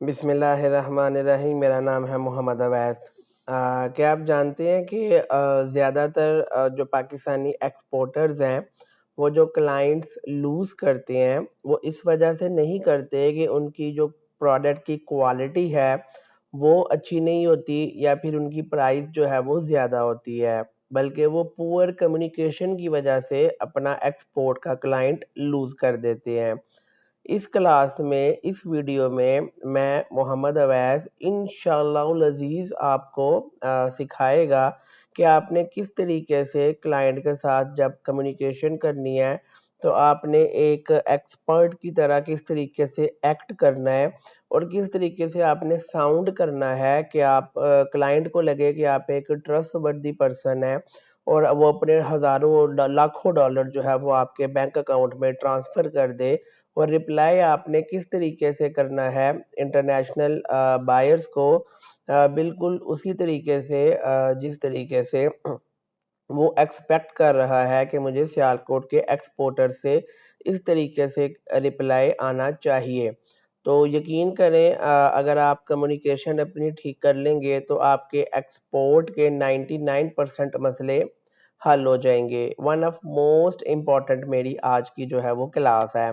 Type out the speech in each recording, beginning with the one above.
बिस्मिल्लाहिर्रहमानिर्रहीम। मेरा नाम है मोहम्मद अवैस। क्या आप जानते हैं कि ज़्यादातर जो पाकिस्तानी एक्सपोर्टर्स हैं वो जो क्लाइंट्स लूज़ करते हैं वो इस वजह से नहीं करते कि उनकी जो प्रोडक्ट की क्वालिटी है वो अच्छी नहीं होती या फिर उनकी प्राइस जो है वो ज़्यादा होती है, बल्कि वो पुअर कम्युनिकेशन की वजह से अपना एक्सपोर्ट का क्लाइंट लूज़ कर देते हैं। इस क्लास में इस वीडियो में मैं मोहम्मद अवैस इंशाअल्लाहुल अज़ीज़ आपको सिखाएगा कि आपने किस तरीके से क्लाइंट के साथ जब कम्युनिकेशन करनी है तो आपने एक एक्सपर्ट की तरह किस तरीके से एक्ट करना है और किस तरीके से आपने साउंड करना है कि आप क्लाइंट को लगे कि आप एक ट्रस्टवर्दी पर्सन है और वो अपने हज़ारों लाखों डॉलर जो है वो आपके बैंक अकाउंट में ट्रांसफ़र कर दे। और रिप्लाई आपने किस तरीके से करना है इंटरनेशनल बायर्स को बिल्कुल उसी तरीके से जिस तरीके से वो एक्सपेक्ट कर रहा है कि मुझे सियालकोट के एक्सपोर्टर से इस तरीके से रिप्लाई आना चाहिए। तो यकीन करें अगर आप कम्युनिकेशन अपनी ठीक कर लेंगे तो आपके एक्सपोर्ट के 99% मसले हल हो जाएंगे। वन ऑफ मोस्ट इम्पॉर्टेंट मेरी आज की जो है वो क्लास है।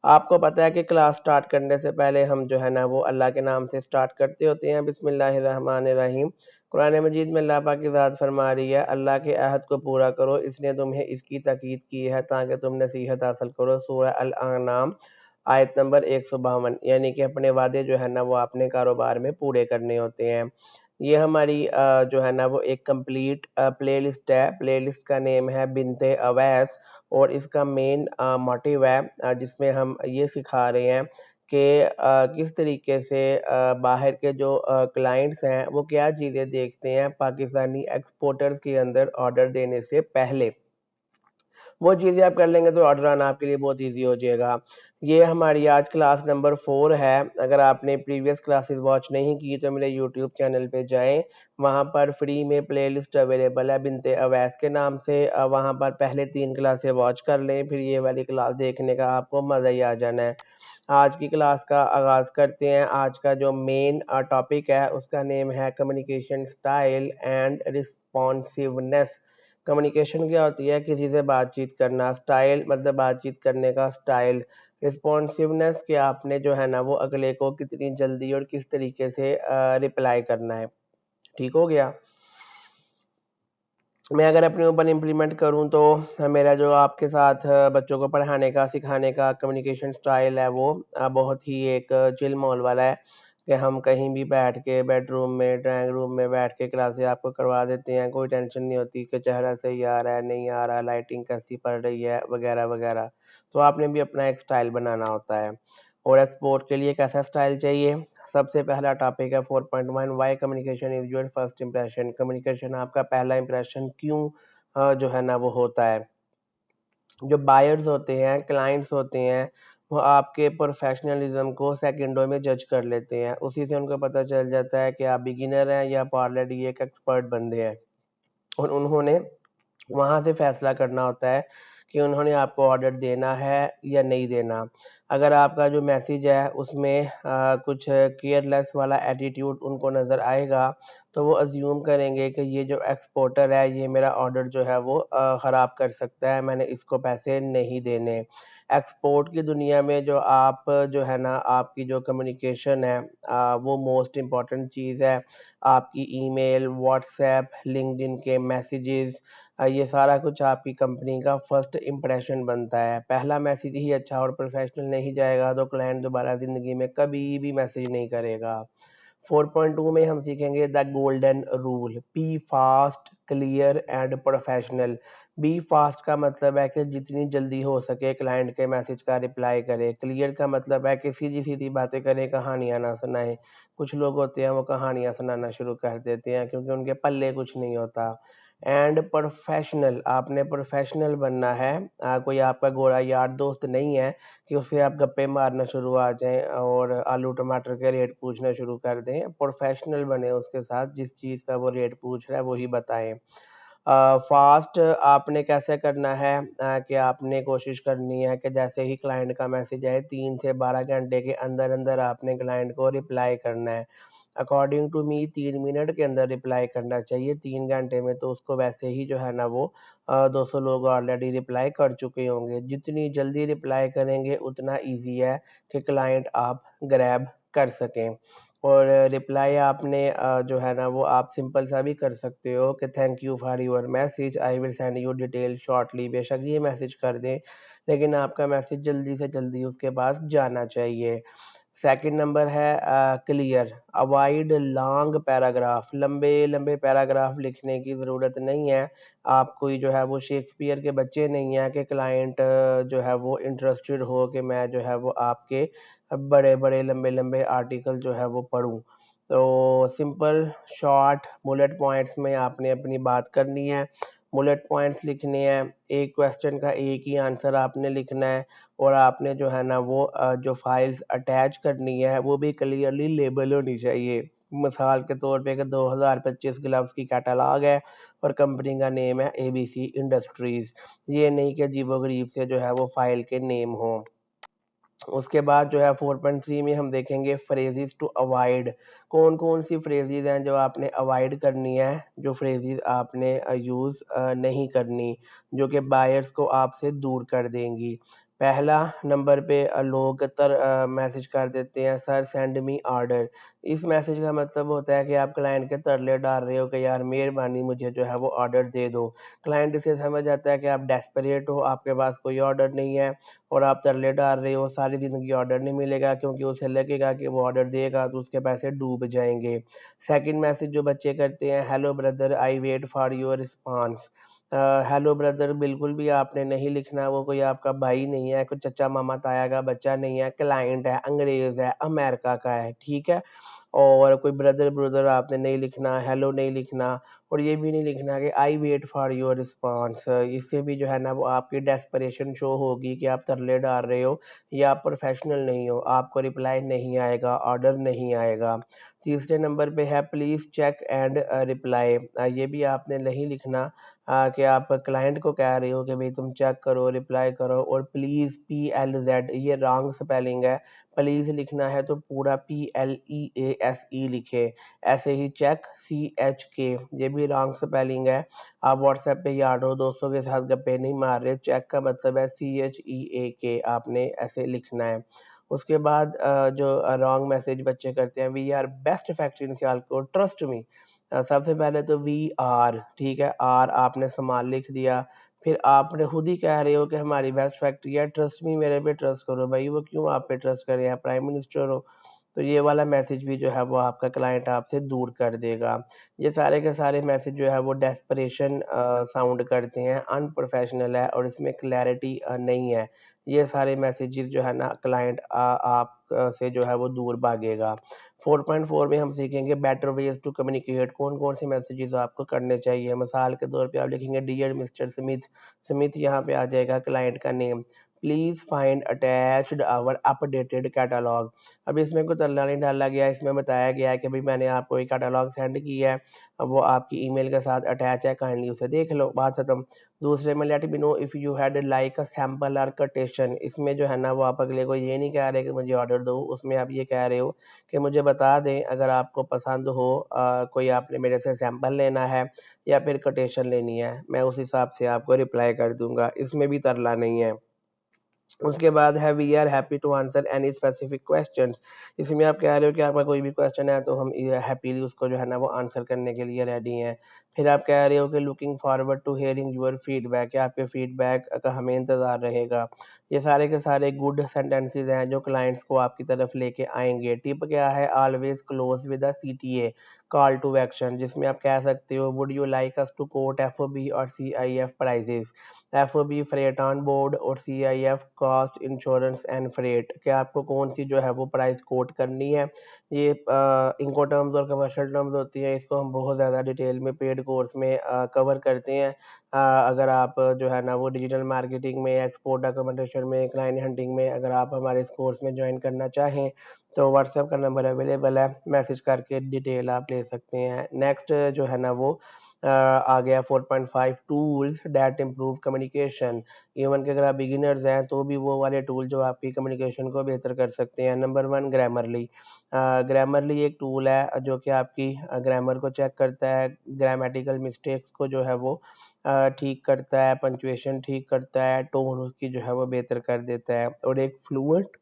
आपको पता है कि क्लास स्टार्ट करने से पहले हम जो है ना वो अल्लाह के नाम से स्टार्ट करते होते हैं। बिस्मिल्लाहिर्रहमानिर्रहीम। कुरान मजीद में अल्लाह पाक की ज़ात फरमा रही है, अल्लाह के अहद को पूरा करो, इसने तुम्हें इसकी ताकीद की है ताकि तुम नसीहत हासिल करो। सूरह अल अनाम आयत नंबर 152। यानी कि अपने वादे जो है ना वो आपने कारोबार में पूरे करने होते हैं। ये हमारी जो है ना वो एक कंप्लीट प्लेलिस्ट है। प्लेलिस्ट का नेम है बिनते अवैस और इसका मेन मोटिव है जिसमें हम ये सिखा रहे हैं कि किस तरीके से बाहर के जो क्लाइंट्स हैं वो क्या चीज़ें देखते हैं पाकिस्तानी एक्सपोर्टर्स के अंदर ऑर्डर देने से पहले। वो चीज़ें आप कर लेंगे तो ऑर्डर आना आपके लिए बहुत ईज़ी हो जाएगा। ये हमारी आज क्लास नंबर 4 है। अगर आपने प्रीवियस क्लासेस वॉच नहीं की तो मेरे यूट्यूब चैनल पे जाएँ, वहाँ पर फ्री में प्लेलिस्ट अवेलेबल है बिनते अवैस के नाम से। वहाँ पर पहले 3 क्लासें वॉच कर लें, फिर ये वाली क्लास देखने का आपको मज़ा ही आ जाना है। आज की क्लास का आगाज़ करते हैं। आज का जो मेन टॉपिक है उसका नेम है communication style and responsiveness. Communication क्या होती है? किसी से बातचीत करना। स्टाइल मतलब बातचीत करने का स्टाइल। रिस्पॉन्सिवनेस कि आपने जो है ना वो अगले को कितनी जल्दी और किस तरीके से रिप्लाई करना है। ठीक हो गया? मैं अगर अपने ऊपर इम्प्लीमेंट करूँ तो मेरा जो आपके साथ बच्चों को पढ़ाने का, सिखाने का कम्युनिकेशन स्टाइल है वो बहुत ही एक चिल माहौल वाला है कि हम कहीं भी बैठ के बेडरूम में, ड्राइंग रूम में बैठ के क्लासेस आपको करवा देते हैं। कोई टेंशन नहीं होती कि चेहरा सही आ रहा है, नहीं आ रहा, लाइटिंग कैसी पड़ रही है वगैरह, वगैरह। तो आपने भी अपना एक स्टाइल बनाना होता है। और एक्सपोर्ट के लिए कैसा स्टाइल चाहिए? सबसे पहला टॉपिक है 4.1 why communication is your first impression. Communication आपका पहला इंप्रेशन क्यों जो है ना वो होता है। जो बायर्स होते हैं, क्लाइंट्स होते हैं, वो आपके प्रोफेशनलिज्म को सेकंडों में जज कर लेते हैं। उसी से उनको पता चल जाता है कि आप बिगिनर हैं या आप ऑलरेडी एक एक्सपर्ट बंदे हैं। और उन्होंने वहाँ से फैसला करना होता है कि उन्होंने आपको ऑर्डर देना है या नहीं देना। अगर आपका जो मैसेज है उसमें कुछ केयरलेस वाला एटीट्यूड उनको नज़र आएगा तो वो अज़्यूम करेंगे कि ये जो एक्सपोर्टर है ये मेरा ऑर्डर जो है वो ख़राब कर सकता है, मैंने इसको पैसे नहीं देने। एक्सपोर्ट की दुनिया में जो आप जो है ना आपकी जो कम्युनिकेशन है वो मोस्ट इम्पॉर्टेंट चीज़ है। आपकी ईमेल, व्हाट्सएप, लिंक्डइन के मैसेजेस ये सारा कुछ आपकी कंपनी का फर्स्ट इंप्रेशन बनता है। पहला मैसेज ही अच्छा और प्रोफेशनल नहीं जाएगा तो क्लाइंट दोबारा ज़िंदगी में कभी भी मैसेज नहीं करेगा। 4.2 में हम सीखेंगे the golden rule, be fast, clear and professional. Be fast का मतलब है कि जितनी जल्दी हो सके क्लाइंट के मैसेज का रिप्लाई करें। क्लियर का मतलब है कि सीधी-सीधी बातें करें, कहानियाँ ना सुनाएँ। कुछ लोग होते हैं वो कहानियाँ सुनाना शुरू कर देते हैं क्योंकि उनके पल्ले कुछ नहीं होता। एंड प्रोफेशनल, आपने प्रोफेशनल बनना है। कोई आपका गोरा यार दोस्त नहीं है कि उससे आप गप्पे मारना शुरू आ जाएँ और आलू टमाटर के रेट पूछना शुरू कर दें। प्रोफेशनल बने उसके साथ, जिस चीज़ का वो रेट पूछ रहा है वही बताएँ। फास्ट आपने कैसे करना है कि आपने कोशिश करनी है कि जैसे ही क्लाइंट का मैसेज आए 3 से 12 घंटे के अंदर अंदर आपने क्लाइंट को रिप्लाई करना है। अकॉर्डिंग टू मी 3 मिनट के अंदर रिप्लाई करना चाहिए। 3 घंटे में तो उसको वैसे ही जो है ना वो 200 लोग ऑलरेडी रिप्लाई कर चुके होंगे। जितनी जल्दी रिप्लाई करेंगे उतना ईज़ी है कि क्लाइंट आप ग्रैब कर सकें। और रिप्लाई आपने जो है ना वो आप सिंपल सा भी कर सकते हो कि thank you for your message, I will send you detail shortly. बेशक ये मैसेज कर दें, लेकिन आपका मैसेज जल्दी से जल्दी उसके पास जाना चाहिए। सेकंड नंबर है क्लियर, अवॉइड लॉन्ग पैराग्राफ। लंबे लंबे पैराग्राफ लिखने की ज़रूरत नहीं है। आप कोई जो है वो शेक्सपियर के बच्चे नहीं हैं कि क्लाइंट जो है वो इंटरेस्टेड हो कि मैं जो है वो आपके बड़े बड़े लंबे लंबे आर्टिकल जो है वो पढूं। तो सिंपल शॉर्ट बुलेट पॉइंट्स में आपने अपनी बात करनी है। बुलेट पॉइंट्स लिखने हैं, एक क्वेश्चन का एक ही आंसर आपने लिखना है। और आपने जो है ना वो जो फाइल्स अटैच करनी है वो भी क्लियरली लेबल होनी चाहिए। मिसाल के तौर पे कि 2025 ग्लव्स की कैटलॉग है और कंपनी का नेम है एबीसी इंडस्ट्रीज। ये नहीं कि अजीबोगरीब से जो है वो फाइल के नेम हो। उसके बाद जो है 4.3 में हम देखेंगे फ्रेजेस टू अवॉइड। कौन कौन सी फ्रेजेस हैं जो आपने अवॉइड करनी है, जो फ्रेजेस आपने यूज़ नहीं करनी, जो कि बायर्स को आपसे दूर कर देंगी। पहला नंबर पे लोग मैसेज कर देते हैं सर सेंड मी ऑर्डर। इस मैसेज का मतलब होता है कि आप क्लाइंट के तरले डाल रहे हो कि यार मेहरबानी मुझे जो है वो ऑर्डर दे दो। क्लाइंट इसे समझ आता है कि आप डेस्परेट हो, आपके पास कोई ऑर्डर नहीं है और आप तरले डाल रहे हो, सारी ज़िंदगी ऑर्डर नहीं मिलेगा, क्योंकि उसे लगेगा कि वो ऑर्डर देगा तो उसके पैसे डूब जाएँगे। सेकंड मैसेज जो बच्चे करते हैं, hello brother I wait for your response. Hello brother बिल्कुल भी आपने नहीं लिखना, वो कोई आपका भाई नहीं है, कोई चचा मामा ताया का बच्चा नहीं है, क्लाइंट है, अंग्रेज़ है, अमेरिका का है, ठीक है? और कोई ब्रदर ब्रदर आपने नहीं लिखना, हेलो नहीं लिखना और ये भी नहीं लिखना कि I wait for your response. इससे भी जो है ना वो आपकी डेस्परेशन शो होगी कि आप तरले डाल रहे हो या आप प्रोफेशनल नहीं हो, आपको रिप्लाई नहीं आएगा, ऑर्डर नहीं आएगा। तीसरे नंबर पे है प्लीज़ चेक एंड रिप्लाई। ये भी आपने नहीं लिखना कि आप क्लाइंट को कह रहे हो कि भाई तुम चेक करो, रिप्लाई करो। और प्लीज़ PLZ ये रॉन्ग स्पेलिंग है। प्लीज़ लिखना है तो पूरा PLEASE लिखे। ऐसे ही चेक CHK ये भी रॉन्ग स्पेलिंग है। आप व्हाट्सएप पे यारो दोस्तों के साथ गप्पे नहीं मार रहे। चेक का मतलब है CHEAK, आपने ऐसे लिखना है। उसके बाद जो रॉन्ग मैसेज बच्चे करते हैं, we are best factory in Sialkot trust me. सबसे पहले तो वी आर, ठीक है, आर आपने सामान लिख दिया। फिर आपने खुद ही कह रहे हो कि हमारी बेस्ट फैक्ट्री है, ट्रस्ट मी, मेरे पे ट्रस्ट करो। भाई वो क्यों आप पे ट्रस्ट करें, आप प्राइम मिनिस्टर हो। तो ये वाला मैसेज भी जो है वो आपका क्लाइंट आपसे दूर कर देगा। ये सारे के सारे मैसेज जो है वो डेस्परेशन साउंड करते हैं, अनप्रोफेशनल है और इसमें क्लैरिटी नहीं है। ये सारे मैसेजेस जो है ना क्लाइंट आप से जो है वो दूर भागेगा। 4.4 में हम सीखेंगे बेटर वेज टू कम्युनिकेट। कौन कौन से मैसेजेस आपको करने चाहिए। मिसाल के तौर पे आप लिखेंगे डियर मिस्टर स्मिथ। स्मिथ यहाँ पे आ जाएगा क्लाइंट का name. Please find attached our updated catalogue. अब इसमें कोई तरला नहीं डाला गया, इसमें बताया गया है कि भाई मैंने आपको एक कैटलॉग सेंड किया है, अब वो आपकी ईमेल के साथ अटैच है, काइंडली उसे देख लो, बात खत्म। दूसरे में let me know if you had like a sample और कोटेशन। इसमें जो है ना वो आप अगले को ये नहीं कह रहे कि मुझे ऑर्डर दो, उसमें आप ये कह रहे हो कि मुझे बता दें अगर आपको पसंद हो, कोई आपने मेरे से सैंपल लेना है या फिर कोटेशन लेनी है, मैं उस हिसाब से आपको रिप्लाई कर दूंगा। इसमें भी तरला नहीं है। उसके बाद है we are happy to answer any specific questions. इसमें आप कह रहे हो कि आपका कोई भी क्वेश्चन है तो हम हैप्पीली उसको जो है ना वो आंसर करने के लिए रेडी हैं। फिर आप कह रहे हो कि looking forward to hearing your feedback, कि आपके फीडबैक का हमें इंतज़ार रहेगा। ये सारे के सारे गुड सेंटेंसेस हैं जो क्लाइंट्स को आपकी तरफ लेके आएंगे। टिप क्या है, always close with a CTA, call to action, जिसमें आप कह सकते हो would you like us to quote FOB और CIF prices. FOB freight on board और CIF cost insurance and freight, कि आपको कौन सी जो है वो प्राइस कोट करनी है। ये इंको टर्म्स और कमर्शियल टर्म्स होती हैं, इसको हम बहुत ज़्यादा डिटेल में पेड कोर्स में कवर करते हैं। अगर आप जो है ना वो डिजिटल मार्केटिंग में, एक्सपोर्ट डॉक्यूमेंटेशन में, क्लाइंट हंटिंग में अगर आप हमारे इस कोर्स में ज्वाइन करना चाहें तो व्हाट्सएप का नंबर अवेलेबल है, मैसेज करके डिटेल आप ले सकते हैं। नेक्स्ट जो है ना वो आ गया 4.5 tools that improve communication. Even कि अगर आप बिगिनर्स हैं तो भी वो वाले टूल जो आपकी कम्युनिकेशन को बेहतर कर सकते हैं। Number 1 Grammarly. ग्रामरली एक टूल है जो कि आपकी ग्रामर को चेक करता है, ग्रामेटिकल मिस्टेक्स को जो है वो ठीक करता है, पंक्चुएशन ठीक करता है, टोन उसकी जो है वो बेहतर कर देता है, और एक फ्लुएंट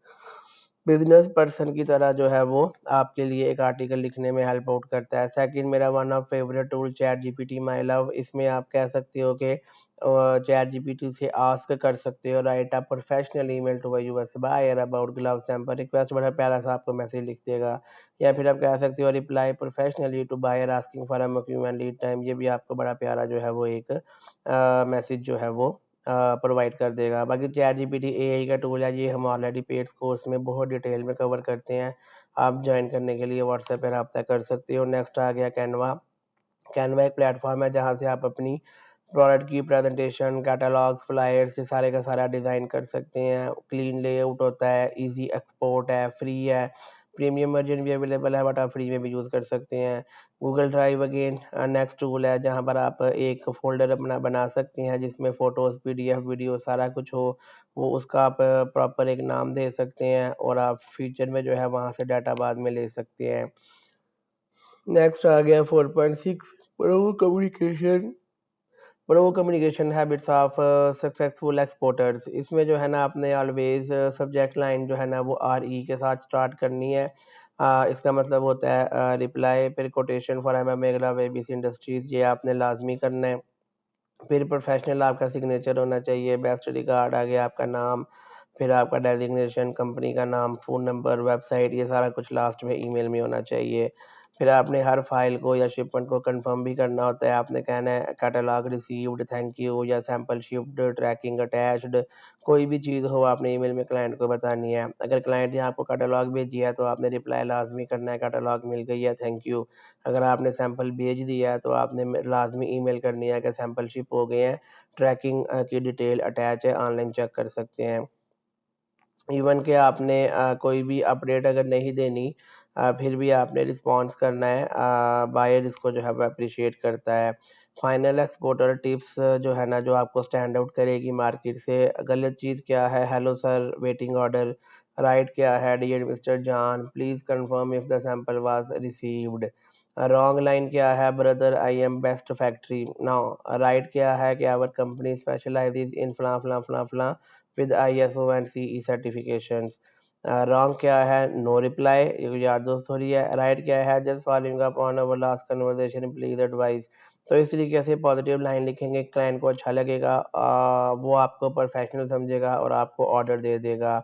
बिजनेस पर्सन की तरह जो है वो आपके लिए एक आर्टिकल लिखने में हेल्प आउट करता है। सेकंड मेरा one of favourite tool chat GPT my love. इसमें आप कह सकते हो कि चैट जीपीटी से आस्क कर सकते हो, write a professional email to US buyer about glove sample request, बड़ा प्यारा सा आपको मैसेज लिख देगा। या फिर आप कह सकते हो reply professionally to buyer asking for a human lead time, ये भी आपको बड़ा प्यारा जो है वो एक मैसेज जो है वो प्रोवाइड कर देगा। बाकी चैट जीपीटी एआई का टूल है, ये हम ऑलरेडी पेड कोर्स में बहुत डिटेल में कवर करते हैं। आप ज्वाइन करने के लिए व्हाट्सएप पर रब्ता कर सकते हो। नेक्स्ट आ गया कैनवा। कैनवा एक प्लेटफॉर्म है जहाँ से आप अपनी प्रोडक्ट की प्रेजेंटेशन, कैटलॉग्स, फ्लायर्स, ये सारे का सारा डिज़ाइन कर सकते हैं। क्लीन लेआउट होता है, इजी एक्सपोर्ट है, फ्री है। प्रीमियम वर्जन भी अवेलेबल है, बट आप फ्री में भी यूज़ कर सकते हैं। Google drive again next tool है जहाँ पर आप एक फ़ोल्डर अपना बना सकते हैं जिसमें फ़ोटोज़, पीडीएफ, वीडियो सारा कुछ हो। वो उसका आप प्रॉपर एक नाम दे सकते हैं और आप फ्यूचर में जो है वहाँ से डाटा बाद में ले सकते हैं। नेक्स्ट आ गया 4.6 pro communication. Pro communication habits of successful exporters. इसमें जो है ना आपने ऑलवेज सब्जेक्ट लाइन जो है ना वो आर ई के साथ स्टार्ट करनी है। इसका मतलब होता है रिप्लाई, फिर कोटेशन फॉर एम एम मेगला वेबीसी इंडस्ट्रीज, ये आपने लाजमी करना है। फिर प्रोफेशनल आपका सिग्नेचर होना चाहिए, बेस्ट रिगार्ड, आगे आपका नाम, फिर आपका डेजिग्नेशन, कंपनी का नाम, फ़ोन नंबर, वेबसाइट, ये सारा कुछ लास्ट में ईमेल में होना चाहिए। फिर आपने हर फाइल को या शिपमेंट को कंफर्म भी करना होता है। आपने कहना है कैटलॉग रिसीव्ड, थैंक यू, या सैंपल शिप्ड, ट्रैकिंग अटैच्ड, कोई भी चीज़ हो आपने ईमेल में क्लाइंट को बतानी है। अगर क्लाइंट ने आपको कैटलॉग भेजी है तो आपने रिप्लाई लाजमी करना है, कैटलॉग मिल गई है, थैंक यू। अगर आपने सैंपल भेज दिया है तो आपने लाजमी ईमेल करनी है कि सैंपल शिप हो गए हैं, ट्रैकिंग की डिटेल अटैच है, ऑनलाइन चेक कर सकते हैं। इवन कि आपने कोई भी अपडेट अगर नहीं देनी, फिर भी आपने रिस्पॉन्स करना है, बायर इसको जो है वो अप्रिशिएट करता है। फाइनल एक्सपोर्टर टिप्स जो है ना जो आपको स्टैंड आउट करेगी मार्केट से। गलत चीज़ क्या है? Hello sir, waiting order. Right क्या है? Dear mister John, please confirm if the sample was received. Wrong line क्या है? Brother I am best factory now. Right क्या है कि आवर कंपनी स्पेशलाइजेज इन फलां फलां फलां फलां with ISO and CE certifications. Wrong क्या है? नो रिप्लाई, ये यार दोस्त हो रही है। राइट क्या है? Just following up on our last conversation please advice. तो इस तरीके से पॉजिटिव लाइन लिखेंगे, क्लाइंट को अच्छा लगेगा, वो आपको प्रोफेशनल समझेगा और आपको ऑर्डर दे देगा।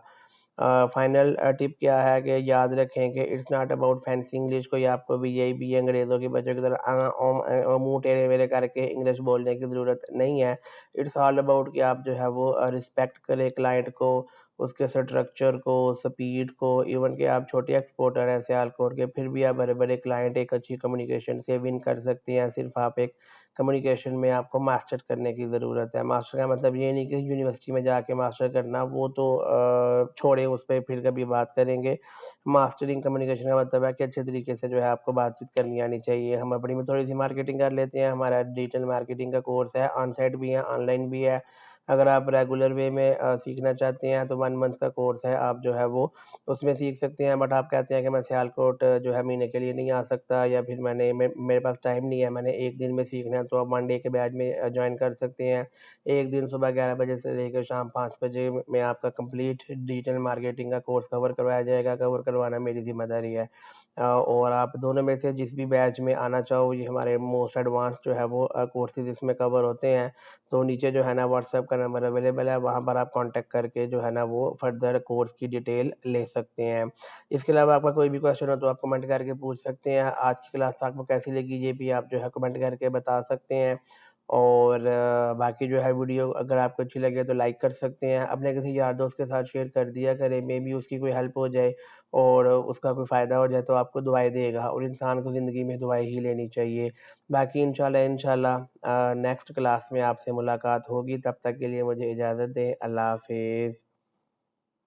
फाइनल टिप क्या है कि याद रखें कि it's not about fancy English, कोई आपको भी यही भी अंग्रेज़ों के बच्चों की तरह मुंह टेढ़े मेढ़े करके इंग्लिश बोलने की ज़रूरत नहीं है। इट्स ऑल अबाउट कि आप जो है वो रिस्पेक्ट करें क्लाइंट को, उसके स्ट्रक्चर को, स्पीड को। इवन कि आप छोटे एक्सपोर्टर हैं सियालकोट के, फिर भी आप बड़े बड़े क्लाइंट एक अच्छी कम्युनिकेशन से विन कर सकते हैं। सिर्फ आप एक कम्युनिकेशन में आपको मास्टर करने की ज़रूरत है। मास्टर का मतलब ये नहीं कि यूनिवर्सिटी में जाके मास्टर करना, वो तो छोड़े, उस पे फिर कभी बात करेंगे। मास्टरिंग कम्युनिकेशन का मतलब है कि अच्छे तरीके से जो है आपको बातचीत करनी आनी चाहिए। हम अपनी में थोड़ी सी मार्केटिंग कर लेते हैं, हमारा डिजिटल मार्केटिंग का कोर्स है, ऑन साइट भी है, ऑनलाइन भी है। अगर आप रेगुलर वे में सीखना चाहते हैं तो 1 मंथ का कोर्स है, आप जो है वो उसमें सीख सकते हैं। बट आप कहते हैं कि मैं सियालकोट जो है महीने के लिए नहीं आ सकता, या फिर मेरे पास टाइम नहीं है, मैंने एक दिन में सीखना है, तो आप 1 डे के बैच में ज्वाइन कर सकते हैं। एक दिन सुबह 11 बजे से लेकर शाम 5 बजे में आपका कंप्लीट डिजिटल मार्केटिंग का कोर्स कवर करवाया जाएगा। कवर करवाना मेरी ज़िम्मेदारी है। और आप दोनों में से जिस भी बैच में आना चाहो, ये हमारे मोस्ट एडवांस जो है वो कोर्सेज़ इसमें कवर होते हैं। तो नीचे जो है ना व्हाट्सएप का नंबर अवेलेबल है, वहाँ पर आप कॉन्टैक्ट करके जो है ना वो फर्दर कोर्स की डिटेल ले सकते हैं। इसके अलावा आपका कोई भी क्वेश्चन हो तो आप कमेंट करके पूछ सकते हैं। आज की क्लास आपको कैसी लगी ये भी आप जो है कमेंट करके बता सकते हैं। और बाकी जो है वीडियो अगर आपको अच्छी लगे तो लाइक कर सकते हैं, अपने किसी यार दोस्त के साथ शेयर कर दिया करें, मे बी उसकी कोई हेल्प हो जाए और उसका कोई फ़ायदा हो जाए तो आपको दुआएँ देगा, और इंसान को ज़िंदगी में दुआएँ ही लेनी चाहिए। बाकी इंशाल्लाह नेक्स्ट क्लास में आपसे मुलाकात होगी, तब तक के लिए मुझे इजाज़त दें। अल्लाह हाफ़िज़।